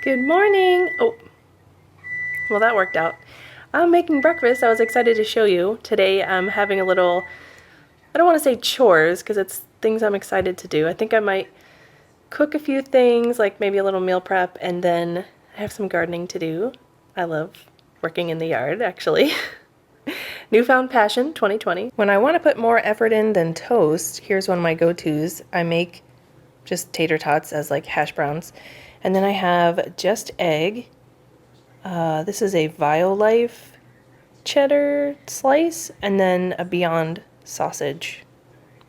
Good morning. Oh, well, that worked out. I'm making breakfast. I was excited to show you. Today I'm having a little, I don't want to say chores because it's things I'm excited to do. I think I might cook a few things, like maybe a little meal prep, and then I have some gardening to do. I love working in the yard, actually. Newfound passion 2020. When I want to put more effort in than toast, here's one of my go-tos. I make just tater tots as like hash browns. And then I have just egg. This is a Violife cheddar slice, and then a Beyond sausage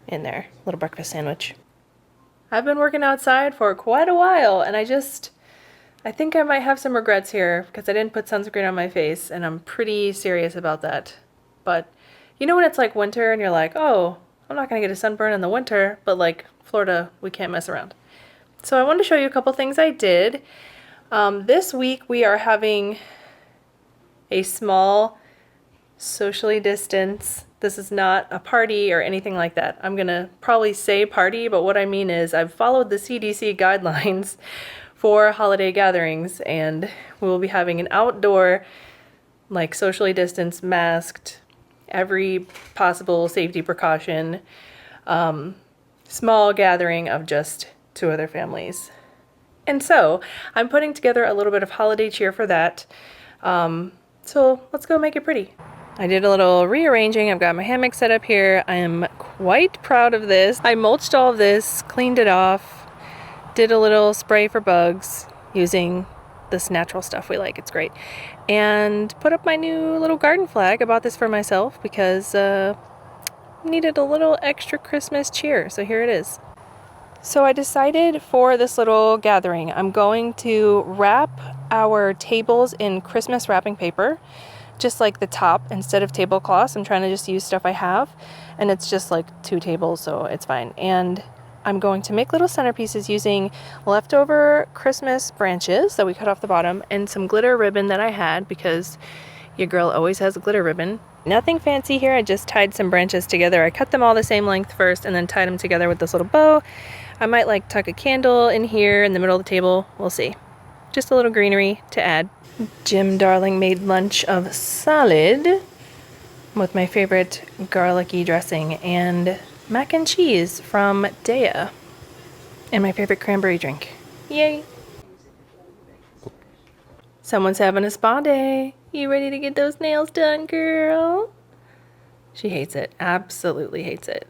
in there. Little breakfast sandwich. I've been working outside for quite a while, and I think I might have some regrets here because I didn't put sunscreen on my face, and I'm pretty serious about that. But you know when it's like winter and you're like, oh, I'm not gonna get a sunburn in the winter, but like Florida, we can't mess around. So I wanted to show you a couple things I did. This week we are having a small socially distanced. This is not a party or anything like that. I'm gonna probably say party, but what I mean is I've followed the CDC guidelines for holiday gatherings, and we will be having an outdoor, like socially distanced, masked, every possible safety precaution, small gathering of just 2 other families. And so I'm putting together a little bit of holiday cheer for that. So let's go make it pretty. I did a little rearranging. I've got my hammock set up here. I am quite proud of this. I mulched all of this, cleaned it off, did a little spray for bugs using this natural stuff we like. It's great. And put up my new little garden flag. I bought this for myself because needed a little extra Christmas cheer. So here it is. So I decided for this little gathering, I'm going to wrap our tables in Christmas wrapping paper, just like the top instead of tablecloths. I'm trying to just use stuff I have, and it's just like 2 tables, so it's fine. And I'm going to make little centerpieces using leftover Christmas branches that we cut off the bottom and some glitter ribbon that I had because your girl always has a glitter ribbon. Nothing fancy here. I just tied some branches together. I cut them all the same length first and then tied them together with this little bow. I might like tuck a candle in here in the middle of the table. We'll see. Just a little greenery to add. Jim Darling made lunch of salad with my favorite garlicky dressing and mac and cheese from Dea and my favorite cranberry drink. Yay! Someone's having a spa day. You ready to get those nails done, girl? She hates it. Absolutely hates it.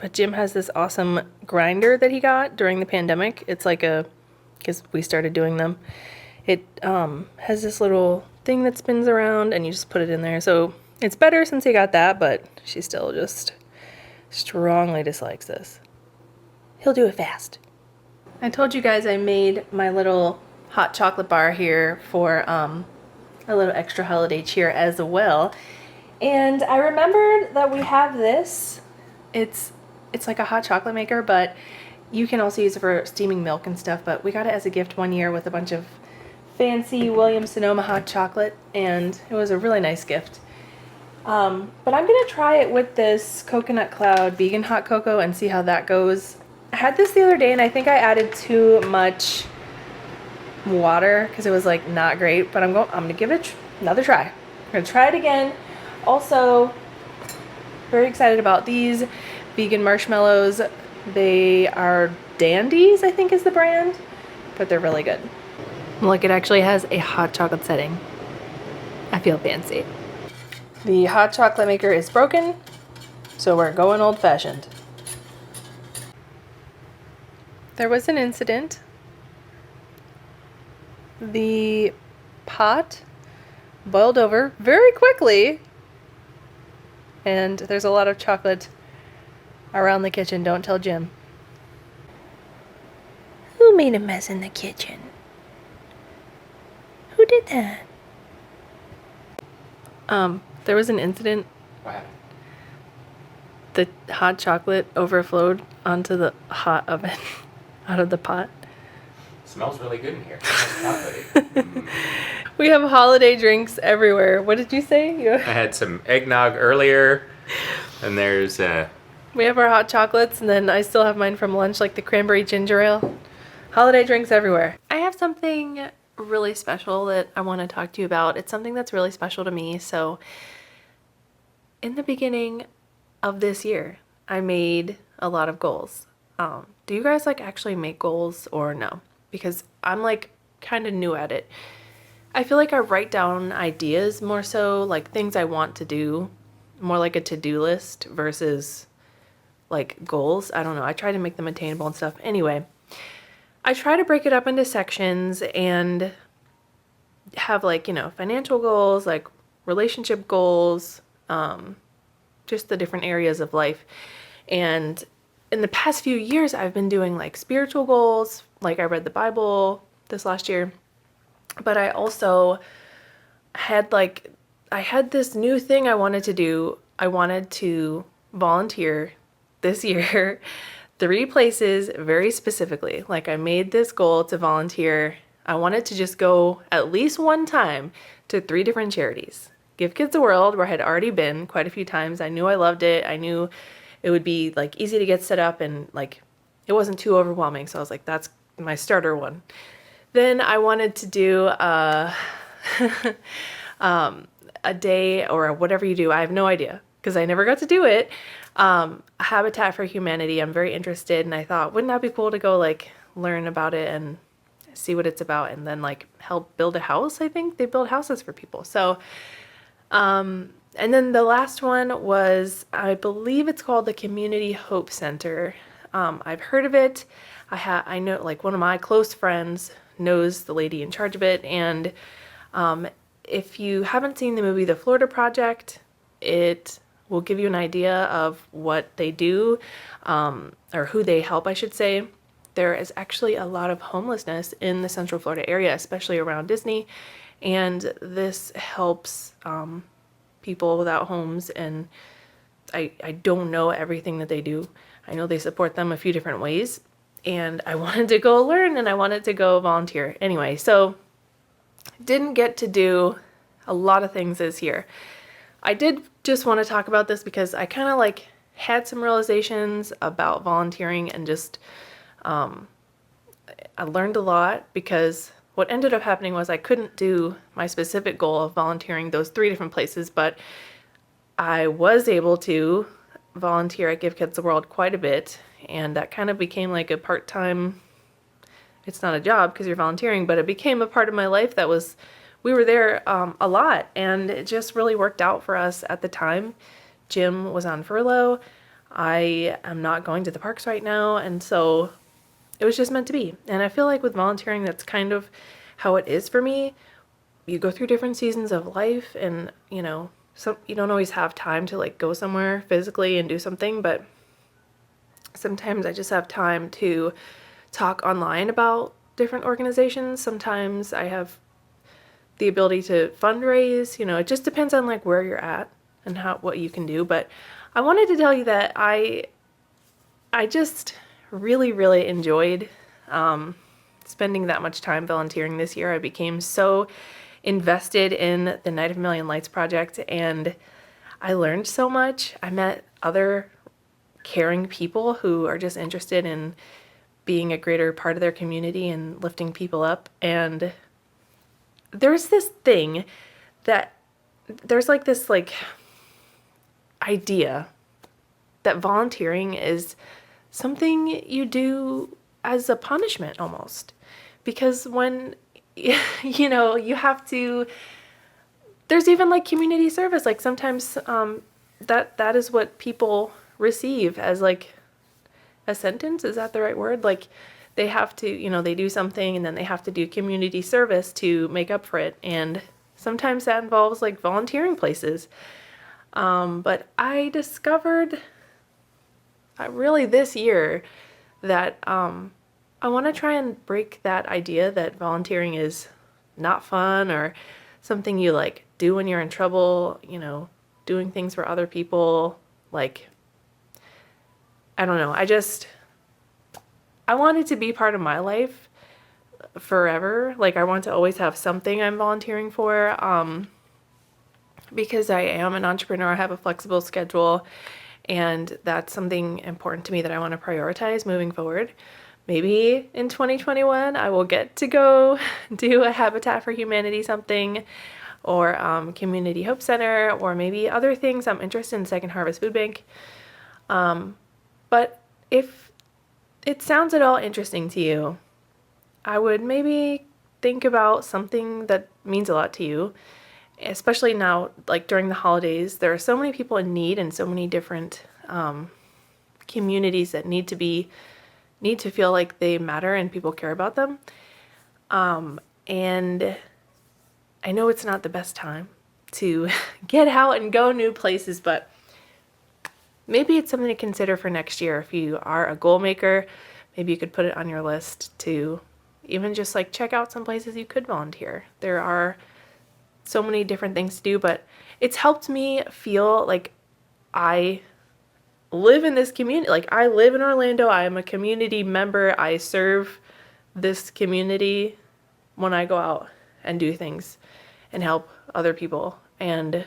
But Jim has this awesome grinder that he got during the pandemic. It's like because we started doing them. It has this little thing that spins around and you just put it in there. So it's better since he got that, but she still just strongly dislikes this. He'll do it fast. I told you guys I made my little hot chocolate bar here for a little extra holiday cheer as well. And I remembered that we have this. It's like a hot chocolate maker, but you can also use it for steaming milk and stuff. But we got it as a gift one year with a bunch of fancy Williams-Sonoma hot chocolate, and it was a really nice gift. But I'm gonna try it with this Coconut Cloud vegan hot cocoa and see how that goes. I had this the other day, and I think I added too much water because it was like not great. But I'm gonna give it another try. I'm gonna try it again. Also, very excited about these vegan marshmallows. They are Dandies, I think is the brand, but they're really good. Look, it actually has a hot chocolate setting. I feel fancy. The hot chocolate maker is broken, so we're going old-fashioned. There was an incident. The pot boiled over very quickly, and there's a lot of chocolate around the kitchen. Don't tell Jim. Who made a mess in the kitchen? Who did that? There was an incident. What happened? The hot chocolate overflowed onto the hot oven out of the pot. Smells really good in here. Chocolatey. We have holiday drinks everywhere. What did you say? I had some eggnog earlier, and there's We have our hot chocolates, and then I still have mine from lunch, like the cranberry ginger ale. Holiday drinks everywhere. I have something really special that I want to talk to you about. It's something that's really special to me. So, in the beginning of this year, I made a lot of goals. Do you guys like actually make goals or no? Because I'm like kind of new at it. I feel like I write down ideas more so, like things I want to do, more like a to-do list versus like goals. I don't know. I try to make them attainable and stuff. Anyway, I try to break it up into sections and have like, financial goals, like relationship goals, just the different areas of life. And in the past few years, I've been doing like spiritual goals. Like I read the Bible this last year, but I also I had this new thing I wanted to do. I wanted to volunteer this year 3 places very specifically. Like I made this goal to volunteer. I wanted to just go at least one time to 3 different charities. Give Kids a World, where I had already been quite a few times. I knew I loved it. I knew it would be like easy to get set up and like it wasn't too overwhelming. So I was like, that's my starter one. Then I wanted to do a day or whatever you do. I have no idea because I never got to do it. Habitat for Humanity. I'm very interested, and I thought, wouldn't that be cool to go like learn about it and see what it's about, and then like help build a house. I think they build houses for people. So, and then the last one was, I believe it's called the Community Hope Center. I've heard of it. I know like one of my close friends knows the lady in charge of it, and if you haven't seen the movie The Florida Project, it will give you an idea of what they do, or who they help, I should say. There is actually a lot of homelessness in the Central Florida area, especially around Disney, and this helps people without homes, and I don't know everything that they do. I know they support them a few different ways, and I wanted to go learn and I wanted to go volunteer. Anyway, so didn't get to do a lot of things this year. I did just want to talk about this because I kind of like had some realizations about volunteering, and just I learned a lot, because what ended up happening was I couldn't do my specific goal of volunteering those 3 different places, but I was able to volunteer at Give Kids the World quite a bit, and that kind of became like a part-time, it's not a job because you're volunteering, but it became a part of my life that was, we were there a lot, and it just really worked out for us at the time. Jim was on furlough. I am not going to the parks right now, and so it was just meant to be. And I feel like with volunteering, that's kind of how it is for me. You go through different seasons of life, and you don't always have time to like go somewhere physically and do something, but sometimes I just have time to talk online about different organizations. Sometimes I have the ability to fundraise. It just depends on like where you're at and what you can do. But I wanted to tell you that I just really, really enjoyed spending that much time volunteering this year. I became so invested in the Night of a Million Lights project, and I learned so much. I met other caring people who are just interested in being a greater part of their community and lifting people up. And there's this thing that there's like this like idea that volunteering is something you do as a punishment almost, because when you have to, there's even like community service, like sometimes that is what people receive as like a sentence. Is that the right word? Like they have to, they do something and then they have to do community service to make up for it, and sometimes that involves like volunteering places. But I discovered really this year that I want to try and break that idea that volunteering is not fun or something you like do when you're in trouble, doing things for other people. Like, I don't know. I want it to be part of my life forever. Like, I want to always have something I'm volunteering for, because I am an entrepreneur. I have a flexible schedule, and that's something important to me that I want to prioritize moving forward. maybe in 2021 I will get to go do a Habitat for Humanity something, or Community Hope Center, or maybe other things. I'm interested in Second Harvest Food Bank. But if it sounds at all interesting to you, I would maybe think about something that means a lot to you, especially now, like during the holidays. There are so many people in need and so many different communities that need to feel like they matter and people care about them. And I know it's not the best time to get out and go new places, but maybe it's something to consider for next year. If you are a goal maker, maybe you could put it on your list to even just like check out some places you could volunteer. There are so many different things to do, but it's helped me feel like I live in this community. Like, I live in Orlando. I am a community member. I serve this community when I go out and do things and help other people. And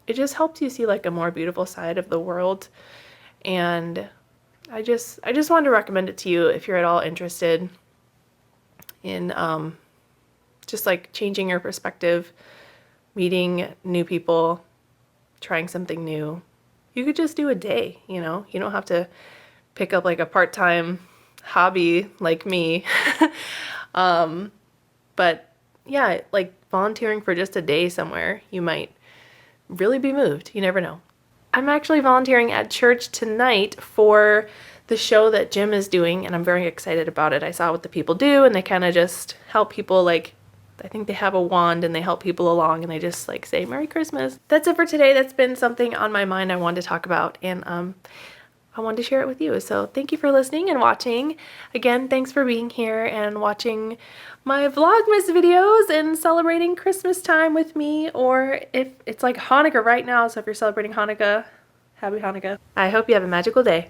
it just helps you see like a more beautiful side of the world. And I just wanted to recommend it to you if you're at all interested in just like changing your perspective, meeting new people, trying something new. You could just do a day, you know? You don't have to pick up like a part-time hobby like me. But yeah, like volunteering for just a day somewhere, you might really be moved. You never know. I'm actually volunteering at church tonight for the show that Jim is doing, and I'm very excited about it. I saw what the people do, and they kind of just help people, like, I think they have a wand and they help people along, and they just like say Merry Christmas. That's it for today. That's been something on my mind I wanted to talk about, and I wanted to share it with you. So thank you for listening and watching. Again, thanks for being here and watching my Vlogmas videos and celebrating Christmas time with me, or if it's like Hanukkah right now, so if you're celebrating Hanukkah, happy Hanukkah. I hope you have a magical day.